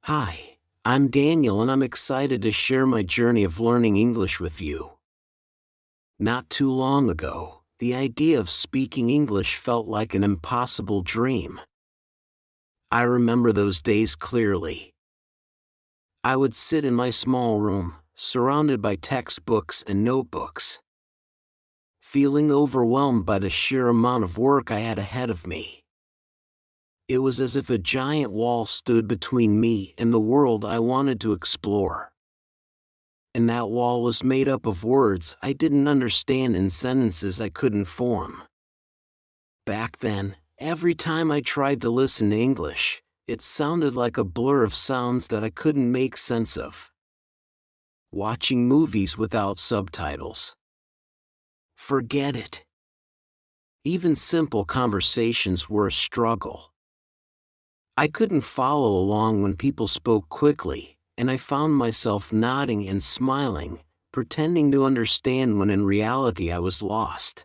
Hi, I'm Daniel and I'm excited to share my journey of learning English with you. Not too long ago, the idea of speaking English felt like an impossible dream. I remember those days clearly. I would sit in my small room, surrounded by textbooks and notebooks, feeling overwhelmed by the sheer amount of work I had ahead of me. It was as if a giant wall stood between me and the world I wanted to explore. And that wall was made up of words I didn't understand and sentences I couldn't form. Back then, every time I tried to listen to English, it sounded like a blur of sounds that I couldn't make sense of. Watching movies without subtitles. Forget it. Even simple conversations were a struggle. I couldn't follow along when people spoke quickly, and I found myself nodding and smiling, pretending to understand when in reality I was lost.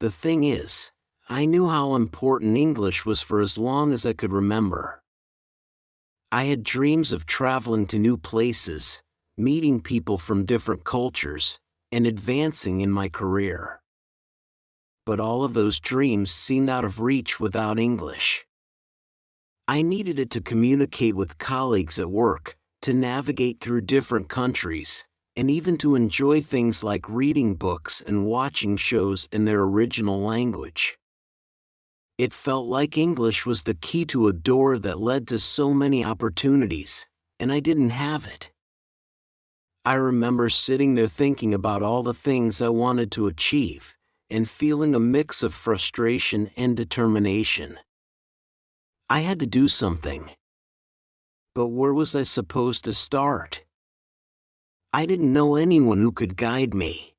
The thing is, I knew how important English was for as long as I could remember. I had dreams of traveling to new places, meeting people from different cultures, and advancing in my career. But all of those dreams seemed out of reach without English. I needed it to communicate with colleagues at work, to navigate through different countries, and even to enjoy things like reading books and watching shows in their original language. It felt like English was the key to a door that led to so many opportunities, and I didn't have it. I remember sitting there thinking about all the things I wanted to achieve, and feeling a mix of frustration and determination. I had to do something. But where was I supposed to start? I didn't know anyone who could guide me.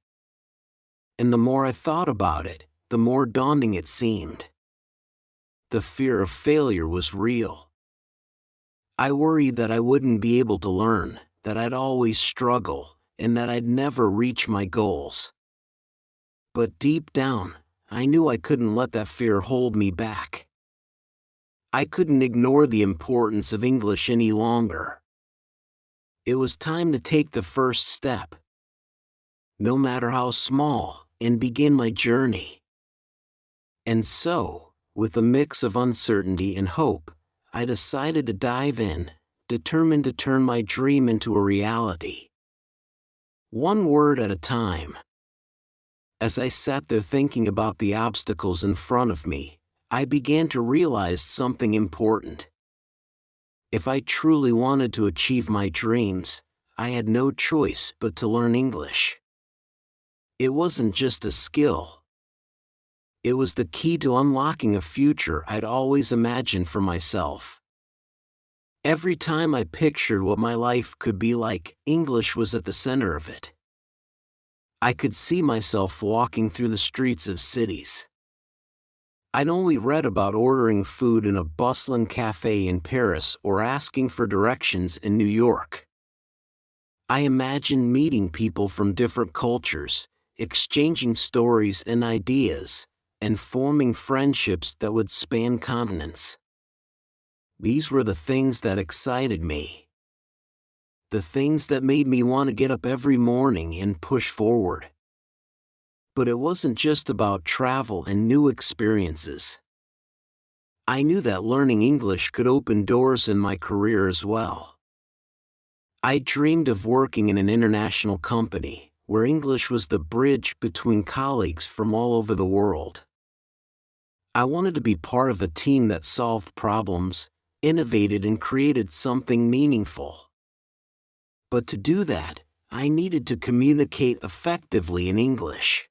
And the more I thought about it, the more daunting it seemed. The fear of failure was real. I worried that I wouldn't be able to learn, that I'd always struggle, and that I'd never reach my goals. But deep down, I knew I couldn't let that fear hold me back. I couldn't ignore the importance of English any longer. It was time to take the first step, no matter how small, and begin my journey. And so, with a mix of uncertainty and hope, I decided to dive in, determined to turn my dream into a reality. One word at a time. As I sat there thinking about the obstacles in front of me, I began to realize something important. If I truly wanted to achieve my dreams, I had no choice but to learn English. It wasn't just a skill. It was the key to unlocking a future I'd always imagined for myself. Every time I pictured what my life could be like, English was at the center of it. I could see myself walking through the streets of cities. I'd only read about ordering food in a bustling cafe in Paris or asking for directions in New York. I imagined meeting people from different cultures, exchanging stories and ideas, and forming friendships that would span continents. These were the things that excited me. The things that made me want to get up every morning and push forward. But it wasn't just about travel and new experiences. I knew that learning English could open doors in my career as well. I dreamed of working in an international company, where English was the bridge between colleagues from all over the world. I wanted to be part of a team that solved problems, innovated and created something meaningful. But to do that, I needed to communicate effectively in English.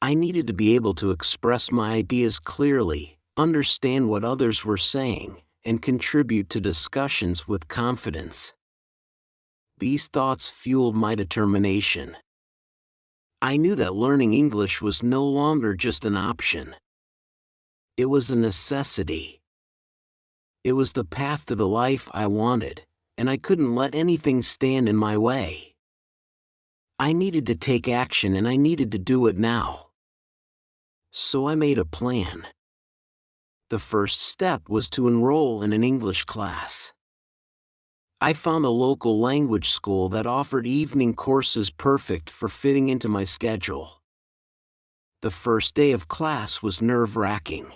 I needed to be able to express my ideas clearly, understand what others were saying, and contribute to discussions with confidence. These thoughts fueled my determination. I knew that learning English was no longer just an option. It was a necessity. It was the path to the life I wanted, and I couldn't let anything stand in my way. I needed to take action and I needed to do it now. So I made a plan. The first step was to enroll in an English class. I found a local language school that offered evening courses perfect for fitting into my schedule. The first day of class was nerve-wracking.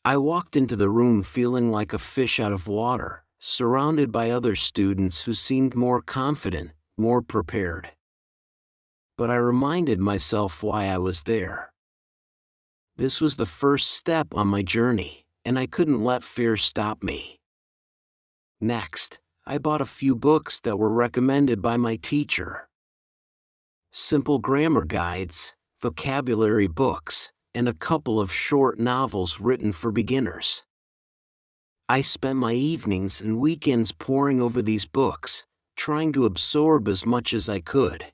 I walked into the room feeling like a fish out of water, surrounded by other students who seemed more confident, more prepared. But I reminded myself why I was there. This was the first step on my journey, and I couldn't let fear stop me. Next, I bought a few books that were recommended by my teacher. Simple grammar guides, vocabulary books, and a couple of short novels written for beginners. I spent my evenings and weekends poring over these books, trying to absorb as much as I could.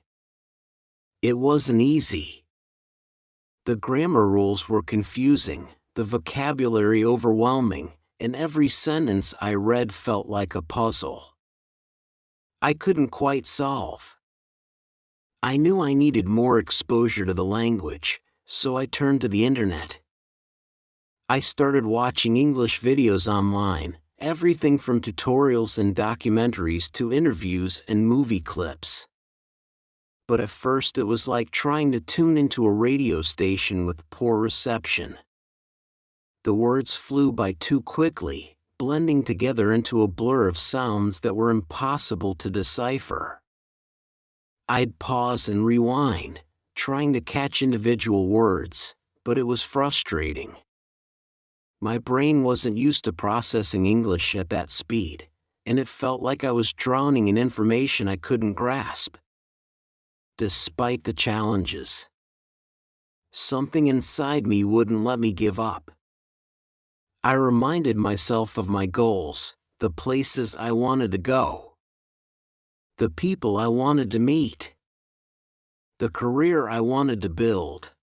It wasn't easy. The grammar rules were confusing, the vocabulary overwhelming, and every sentence I read felt like a puzzle I couldn't quite solve. I knew I needed more exposure to the language, so I turned to the internet. I started watching English videos online, everything from tutorials and documentaries to interviews and movie clips. But at first it was like trying to tune into a radio station with poor reception. The words flew by too quickly, blending together into a blur of sounds that were impossible to decipher. I'd pause and rewind, trying to catch individual words, but it was frustrating. My brain wasn't used to processing English at that speed, and it felt like I was drowning in information I couldn't grasp. Despite the challenges, something inside me wouldn't let me give up. I reminded myself of my goals, the places I wanted to go, the people I wanted to meet, the career I wanted to build.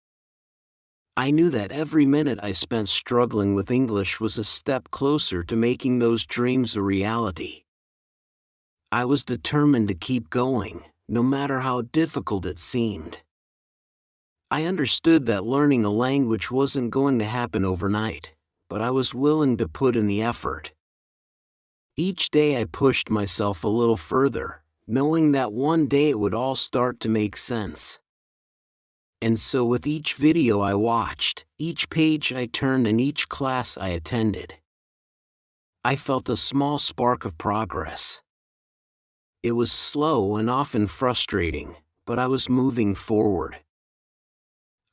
I knew that every minute I spent struggling with English was a step closer to making those dreams a reality. I was determined to keep going, no matter how difficult it seemed. I understood that learning a language wasn't going to happen overnight, but I was willing to put in the effort. Each day I pushed myself a little further, knowing that one day it would all start to make sense. And so with each video I watched, each page I turned and each class I attended, I felt a small spark of progress. It was slow and often frustrating, but I was moving forward.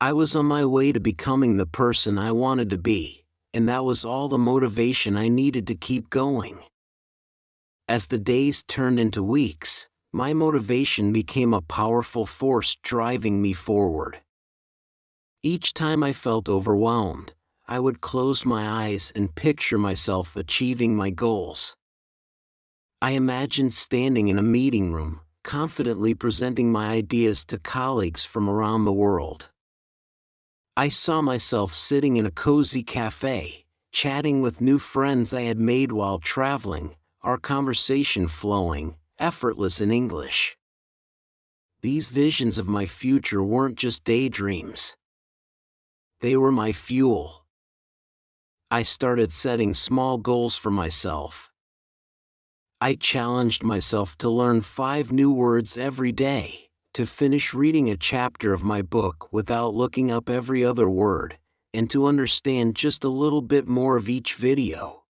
I was on my way to becoming the person I wanted to be, and that was all the motivation I needed to keep going. As the days turned into weeks, my motivation became a powerful force driving me forward. Each time I felt overwhelmed, I would close my eyes and picture myself achieving my goals. I imagined standing in a meeting room, confidently presenting my ideas to colleagues from around the world. I saw myself sitting in a cozy cafe, chatting with new friends I had made while traveling, our conversation flowing, effortless in English. These visions of my future weren't just daydreams. They were my fuel. I started setting small goals for myself. I challenged myself to learn 5 new words every day, to finish reading a chapter of my book without looking up every other word, and to understand just a little bit more of each video.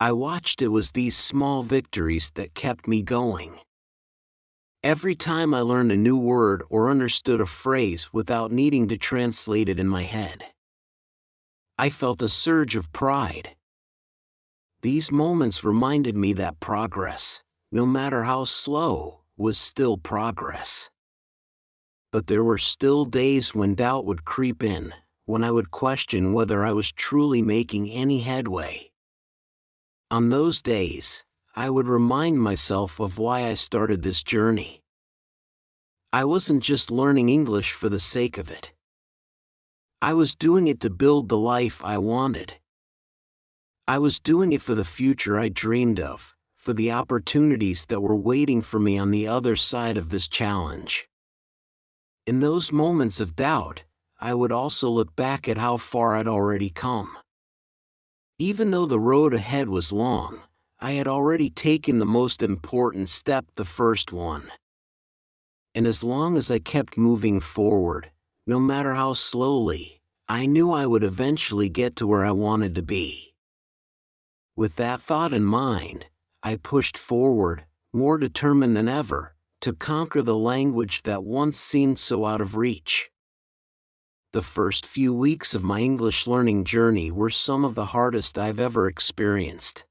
I watched it was these small victories that kept me going. Every time I learned a new word or understood a phrase without needing to translate it in my head, I felt a surge of pride. These moments reminded me that progress, no matter how slow, was still progress. But there were still days when doubt would creep in, when I would question whether I was truly making any headway. On those days, I would remind myself of why I started this journey. I wasn't just learning English for the sake of it. I was doing it to build the life I wanted. I was doing it for the future I dreamed of, for the opportunities that were waiting for me on the other side of this challenge. In those moments of doubt, I would also look back at how far I'd already come. Even though the road ahead was long, I had already taken the most important step, the first one. And as long as I kept moving forward, no matter how slowly, I knew I would eventually get to where I wanted to be. With that thought in mind, I pushed forward, more determined than ever, to conquer the language that once seemed so out of reach. The first few weeks of my English learning journey were some of the hardest I've ever experienced.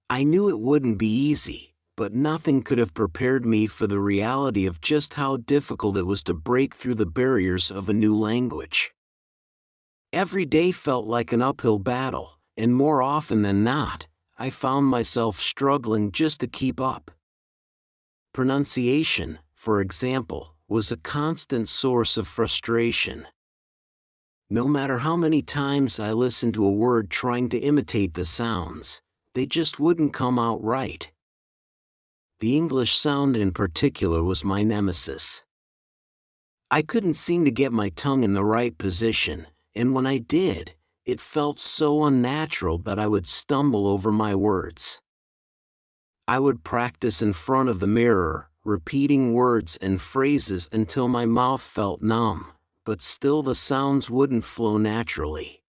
I knew it wouldn't be easy, but nothing could have prepared me for the reality of just how difficult it was to break through the barriers of a new language. Every day felt like an uphill battle, and more often than not, I found myself struggling just to keep up. Pronunciation, for example, was a constant source of frustration. No matter how many times I listened to a word trying to imitate the sounds, they just wouldn't come out right. The English sound in particular was my nemesis. I couldn't seem to get my tongue in the right position, and when I did, it felt so unnatural that I would stumble over my words. I would practice in front of the mirror, repeating words and phrases until my mouth felt numb, but still the sounds wouldn't flow naturally.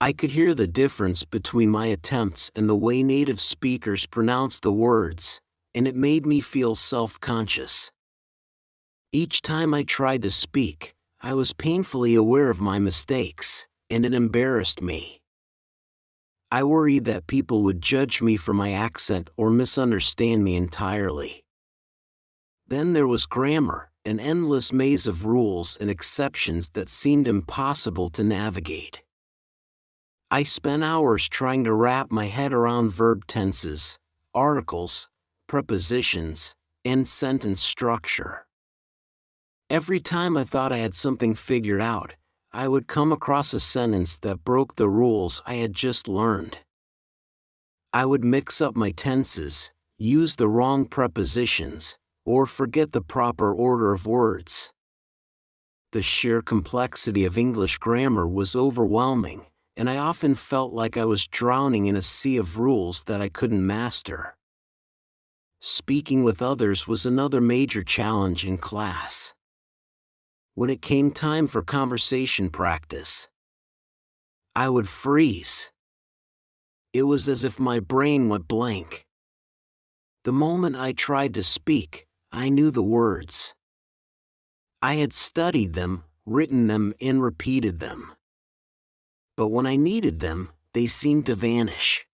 I could hear the difference between my attempts and the way native speakers pronounced the words, and it made me feel self-conscious. Each time I tried to speak, I was painfully aware of my mistakes, and it embarrassed me. I worried that people would judge me for my accent or misunderstand me entirely. Then there was grammar, an endless maze of rules and exceptions that seemed impossible to navigate. I spent hours trying to wrap my head around verb tenses, articles, prepositions, and sentence structure. Every time I thought I had something figured out, I would come across a sentence that broke the rules I had just learned. I would mix up my tenses, use the wrong prepositions, or forget the proper order of words. The sheer complexity of English grammar was overwhelming, and I often felt like I was drowning in a sea of rules that I couldn't master. Speaking with others was another major challenge in class. When it came time for conversation practice, I would freeze. It was as if my brain went blank. The moment I tried to speak, I knew the words. I had studied them, written them, and repeated them. But when I needed them, they seemed to vanish.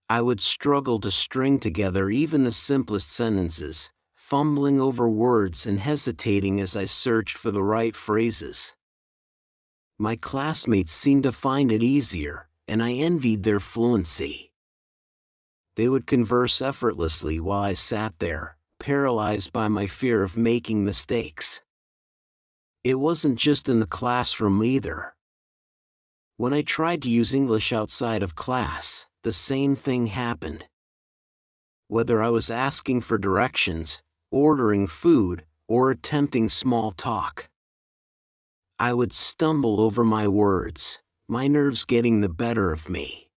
I would struggle to string together even the simplest sentences, fumbling over words and hesitating as I searched for the right phrases. My classmates seemed to find it easier, and I envied their fluency. They would converse effortlessly while I sat there, paralyzed by my fear of making mistakes. It wasn't just in the classroom either. When I tried to use English outside of class, the same thing happened. Whether I was asking for directions, ordering food, or attempting small talk, I would stumble over my words, my nerves getting the better of me.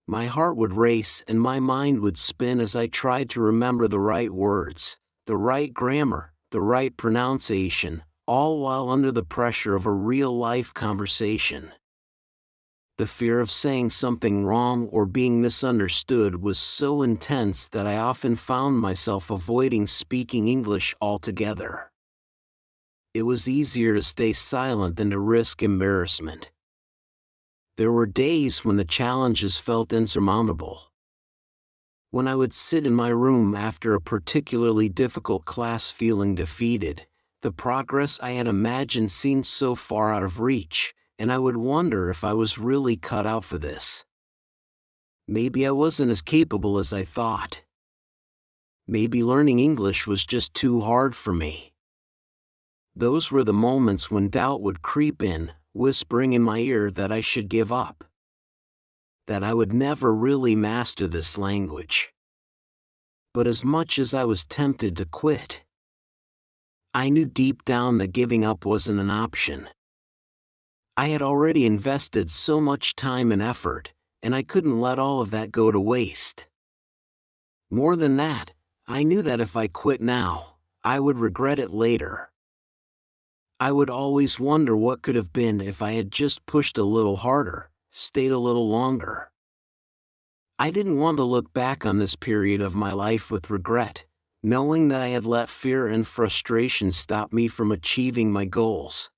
My heart would race and my mind would spin as I tried to remember the right words, the right grammar, the right pronunciation, all while under the pressure of a real-life conversation. The fear of saying something wrong or being misunderstood was so intense that I often found myself avoiding speaking English altogether. It was easier to stay silent than to risk embarrassment. There were days when the challenges felt insurmountable. When I would sit in my room after a particularly difficult class feeling defeated, the progress I had imagined seemed so far out of reach, and I would wonder if I was really cut out for this. Maybe I wasn't as capable as I thought. Maybe learning English was just too hard for me. Those were the moments when doubt would creep in, whispering in my ear that I should give up. That I would never really master this language. But as much as I was tempted to quit, I knew deep down that giving up wasn't an option. I had already invested so much time and effort, and I couldn't let all of that go to waste. More than that, I knew that if I quit now, I would regret it later. I would always wonder what could have been if I had just pushed a little harder, stayed a little longer. I didn't want to look back on this period of my life with regret, knowing that I had let fear and frustration stop me from achieving my goals.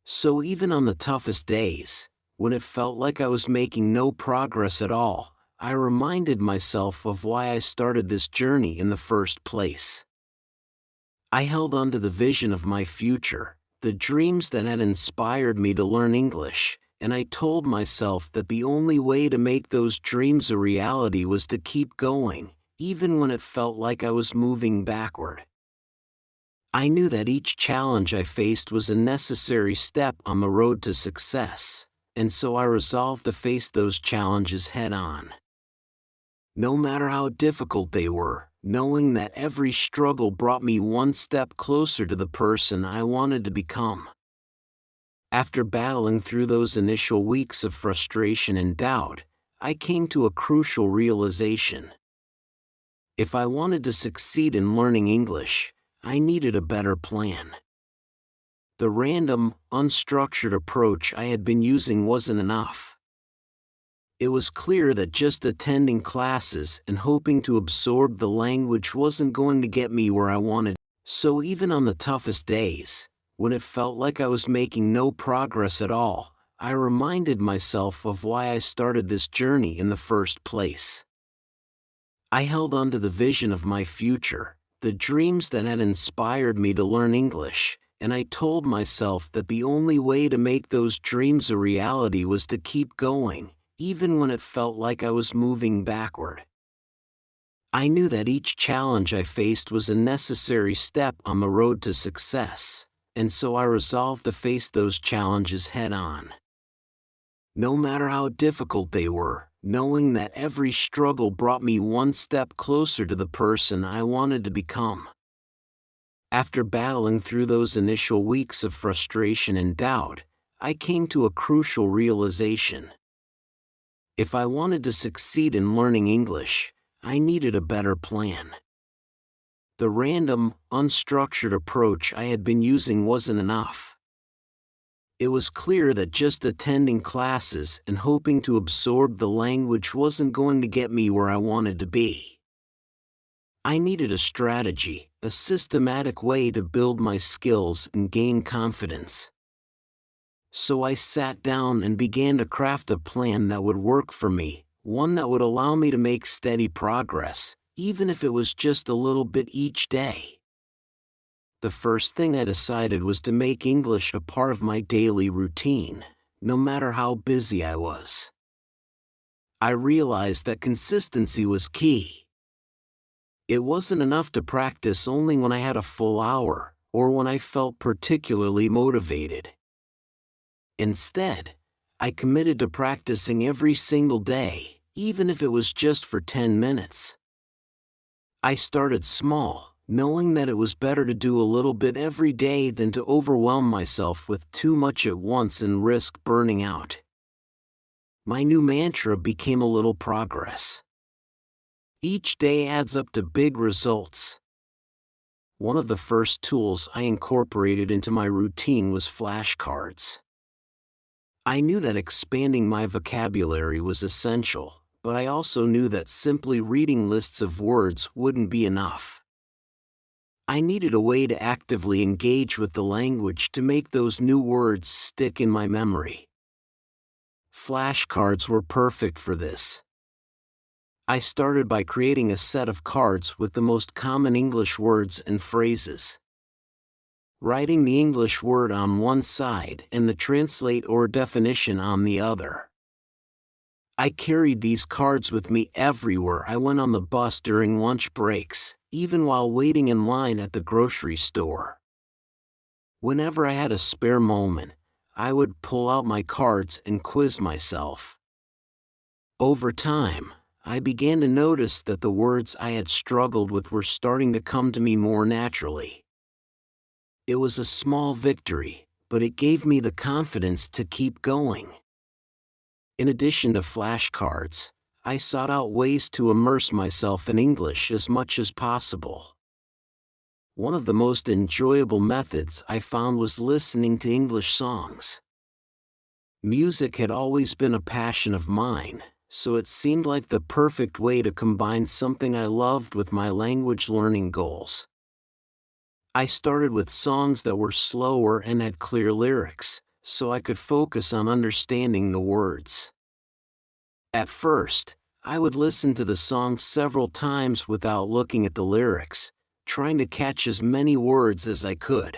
So even on the toughest days, when it felt like I was making no progress at all, I reminded myself of why I started this journey in the first place. I held on to the vision of my future, the dreams that had inspired me to learn English, and I told myself that the only way to make those dreams a reality was to keep going, even when it felt like I was moving backward. I knew that each challenge I faced was a necessary step on the road to success, and so I resolved to face those challenges head-on. No matter how difficult they were, knowing that every struggle brought me one step closer to the person I wanted to become. After battling through those initial weeks of frustration and doubt, I came to a crucial realization. If I wanted to succeed in learning English, I needed a better plan. The random, unstructured approach I had been using wasn't enough. It was clear that just attending classes and hoping to absorb the language wasn't going to get me where I wanted. So even on the toughest days, when it felt like I was making no progress at all, I reminded myself of why I started this journey in the first place. I held on to the vision of my future, the dreams that had inspired me to learn English, and I told myself that the only way to make those dreams a reality was to keep going, even when it felt like I was moving backward. I knew that each challenge I faced was a necessary step on the road to success, and so I resolved to face those challenges head-on. No matter how difficult they were, knowing that every struggle brought me one step closer to the person I wanted to become. After battling through those initial weeks of frustration and doubt, I came to a crucial realization. If I wanted to succeed in learning English, I needed a better plan. The random, unstructured approach I had been using wasn't enough. It was clear that just attending classes and hoping to absorb the language wasn't going to get me where I wanted to be. I needed a strategy, a systematic way to build my skills and gain confidence. So I sat down and began to craft a plan that would work for me, one that would allow me to make steady progress, even if it was just a little bit each day. The first thing I decided was to make English a part of my daily routine, no matter how busy I was. I realized that consistency was key. It wasn't enough to practice only when I had a full hour, or when I felt particularly motivated. Instead, I committed to practicing every single day, even if it was just for 10 minutes. I started small, knowing that it was better to do a little bit every day than to overwhelm myself with too much at once and risk burning out. My new mantra became a little progress. Each day adds up to big results. One of the first tools I incorporated into my routine was flashcards. I knew that expanding my vocabulary was essential, but I also knew that simply reading lists of words wouldn't be enough. I needed a way to actively engage with the language to make those new words stick in my memory. Flashcards were perfect for this. I started by creating a set of cards with the most common English words and phrases. Writing the English word on one side and the translate or definition on the other. I carried these cards with me everywhere I went on the bus during lunch breaks, even while waiting in line at the grocery store. Whenever I had a spare moment, I would pull out my cards and quiz myself. Over time, I began to notice that the words I had struggled with were starting to come to me more naturally. It was a small victory, but it gave me the confidence to keep going. In addition to flashcards, I sought out ways to immerse myself in English as much as possible. One of the most enjoyable methods I found was listening to English songs. Music had always been a passion of mine, so it seemed like the perfect way to combine something I loved with my language learning goals. I started with songs that were slower and had clear lyrics, so I could focus on understanding the words. At first, I would listen to the song several times without looking at the lyrics, trying to catch as many words as I could.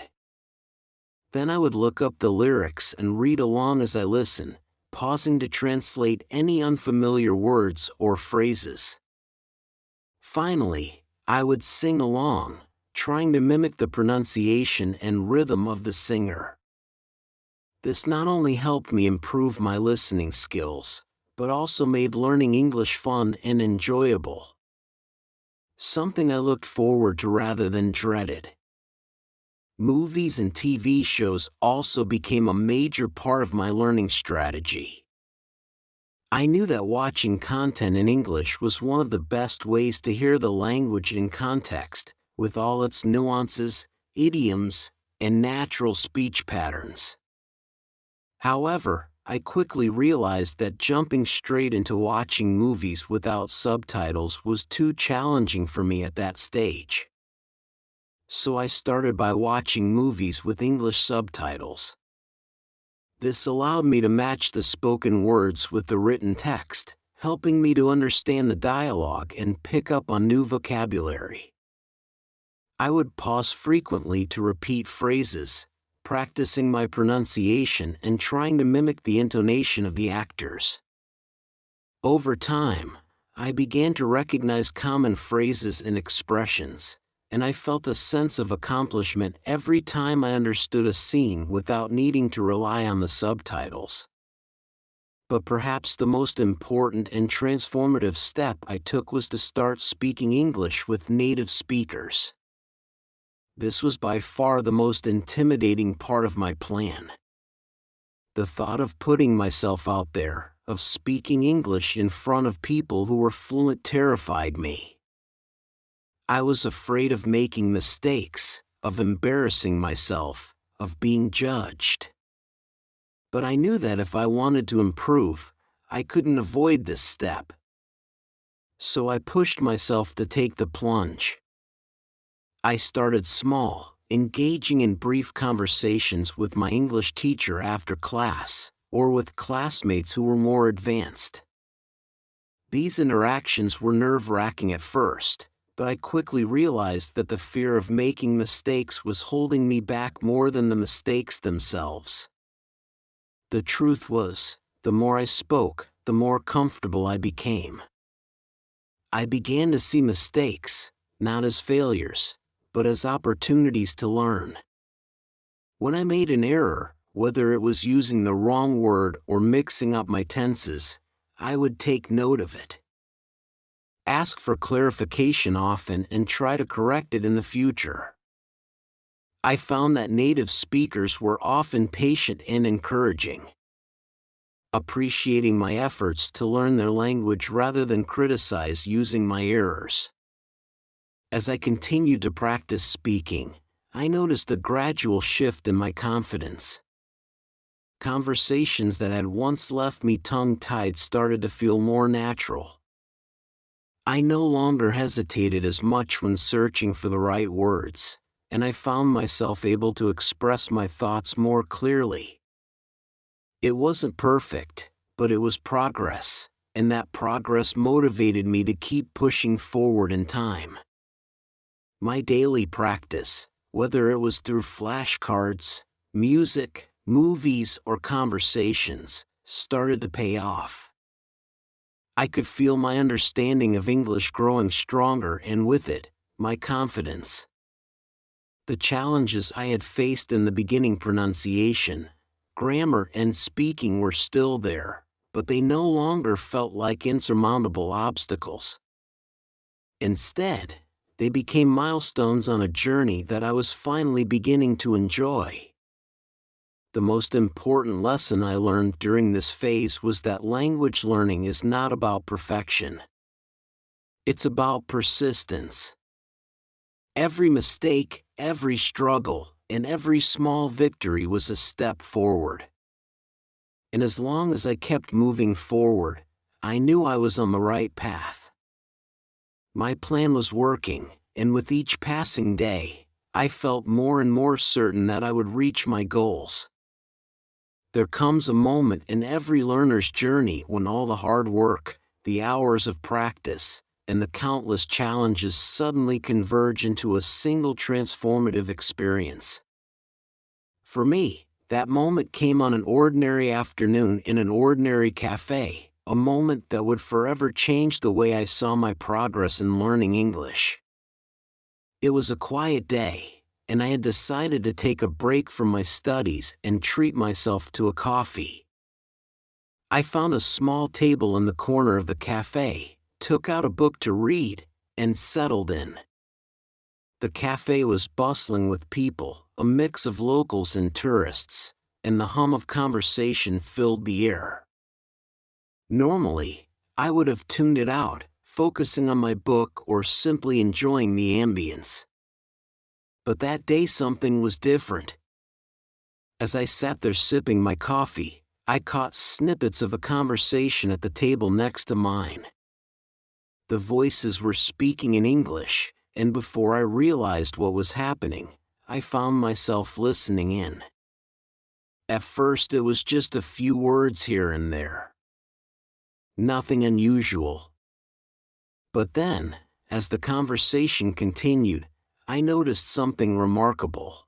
Then I would look up the lyrics and read along as I listened, pausing to translate any unfamiliar words or phrases. Finally, I would sing along, trying to mimic the pronunciation and rhythm of the singer. This not only helped me improve my listening skills, but also made learning English fun and enjoyable. Something I looked forward to rather than dreaded. Movies and TV shows also became a major part of my learning strategy. I knew that watching content in English was one of the best ways to hear the language in context, with all its nuances, idioms, and natural speech patterns. However, I quickly realized that jumping straight into watching movies without subtitles was too challenging for me at that stage. So I started by watching movies with English subtitles. This allowed me to match the spoken words with the written text, helping me to understand the dialogue and pick up on new vocabulary. I would pause frequently to repeat phrases, practicing my pronunciation and trying to mimic the intonation of the actors. Over time, I began to recognize common phrases and expressions, and I felt a sense of accomplishment every time I understood a scene without needing to rely on the subtitles. But perhaps the most important and transformative step I took was to start speaking English with native speakers. This was by far the most intimidating part of my plan. The thought of putting myself out there, of speaking English in front of people who were fluent, terrified me. I was afraid of making mistakes, of embarrassing myself, of being judged. But I knew that if I wanted to improve, I couldn't avoid this step. So I pushed myself to take the plunge. I started small, engaging in brief conversations with my English teacher after class, or with classmates who were more advanced. These interactions were nerve-wracking at first, but I quickly realized that the fear of making mistakes was holding me back more than the mistakes themselves. The truth was, the more I spoke, the more comfortable I became. I began to see mistakes, not as failures, but as opportunities to learn. When I made an error, whether it was using the wrong word or mixing up my tenses, I would take note of it. Ask for clarification often and try to correct it in the future. I found that native speakers were often patient and encouraging, appreciating my efforts to learn their language rather than criticize using my errors. As I continued to practice speaking, I noticed a gradual shift in my confidence. Conversations that had once left me tongue-tied started to feel more natural. I no longer hesitated as much when searching for the right words, and I found myself able to express my thoughts more clearly. It wasn't perfect, but it was progress, and that progress motivated me to keep pushing forward in time. My daily practice, whether it was through flashcards, music, movies, or conversations, started to pay off. I could feel my understanding of English growing stronger, and with it, my confidence. The challenges I had faced in the beginning, pronunciation, grammar, and speaking, were still there, but they no longer felt like insurmountable obstacles. Instead, they became milestones on a journey that I was finally beginning to enjoy. The most important lesson I learned during this phase was that language learning is not about perfection. It's about persistence. Every mistake, every struggle, and every small victory was a step forward. And as long as I kept moving forward, I knew I was on the right path. My plan was working, and with each passing day, I felt more and more certain that I would reach my goals. There comes a moment in every learner's journey when all the hard work, the hours of practice, and the countless challenges suddenly converge into a single transformative experience. For me, that moment came on an ordinary afternoon in an ordinary cafe, a moment that would forever change the way I saw my progress in learning English. It was a quiet day, and I had decided to take a break from my studies and treat myself to a coffee. I found a small table in the corner of the cafe, took out a book to read, and settled in. The cafe was bustling with people, a mix of locals and tourists, and the hum of conversation filled the air. Normally, I would have tuned it out, focusing on my book or simply enjoying the ambience. But that day something was different. As I sat there sipping my coffee, I caught snippets of a conversation at the table next to mine. The voices were speaking in English, and before I realized what was happening, I found myself listening in. At first it was just a few words here and there. Nothing unusual. But then, as the conversation continued, I noticed something remarkable.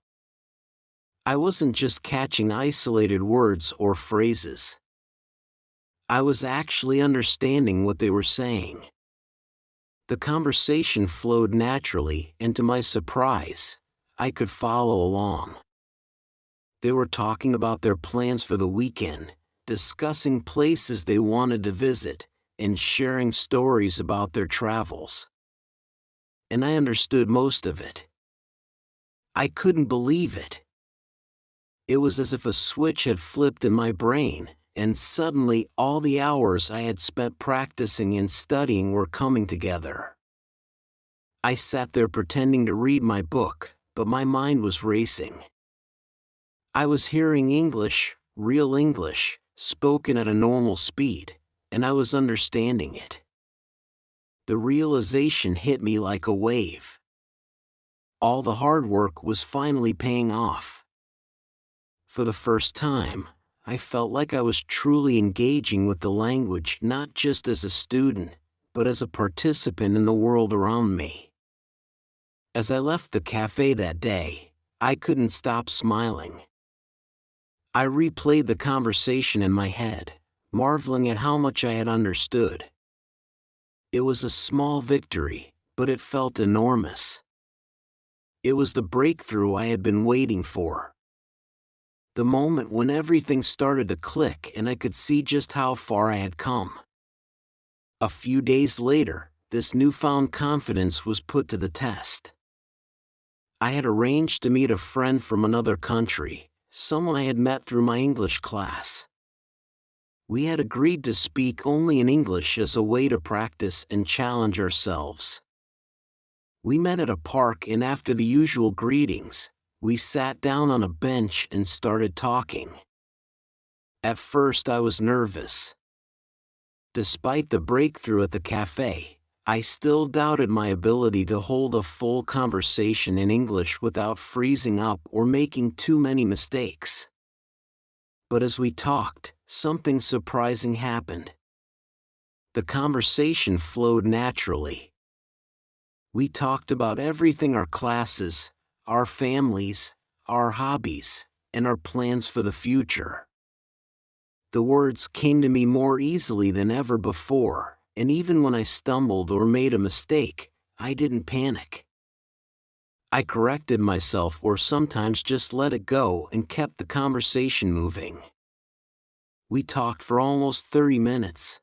I wasn't just catching isolated words or phrases. I was actually understanding what they were saying. The conversation flowed naturally, and to my surprise, I could follow along. They were talking about their plans for the weekend, discussing places they wanted to visit, and sharing stories about their travels. And I understood most of it. I couldn't believe it. It was as if a switch had flipped in my brain, and suddenly all the hours I had spent practicing and studying were coming together. I sat there pretending to read my book, but my mind was racing. I was hearing English, real English, spoken at a normal speed, and I was understanding it. The realization hit me like a wave. All the hard work was finally paying off. For the first time, I felt like I was truly engaging with the language not just as a student, but as a participant in the world around me. As I left the cafe that day, I couldn't stop smiling. I replayed the conversation in my head, marveling at how much I had understood. It was a small victory, but it felt enormous. It was the breakthrough I had been waiting for. The moment when everything started to click and I could see just how far I had come. A few days later, this newfound confidence was put to the test. I had arranged to meet a friend from another country, someone I had met through my English class. We had agreed to speak only in English as a way to practice and challenge ourselves. We met at a park, and after the usual greetings, we sat down on a bench and started talking. At first I was nervous. Despite the breakthrough at the cafe, I still doubted my ability to hold a full conversation in English without freezing up or making too many mistakes. But as we talked, something surprising happened. The conversation flowed naturally. We talked about everything: our classes, our families, our hobbies, and our plans for the future. The words came to me more easily than ever before, and even when I stumbled or made a mistake, I didn't panic. I corrected myself or sometimes just let it go and kept the conversation moving. We talked for almost 30 minutes.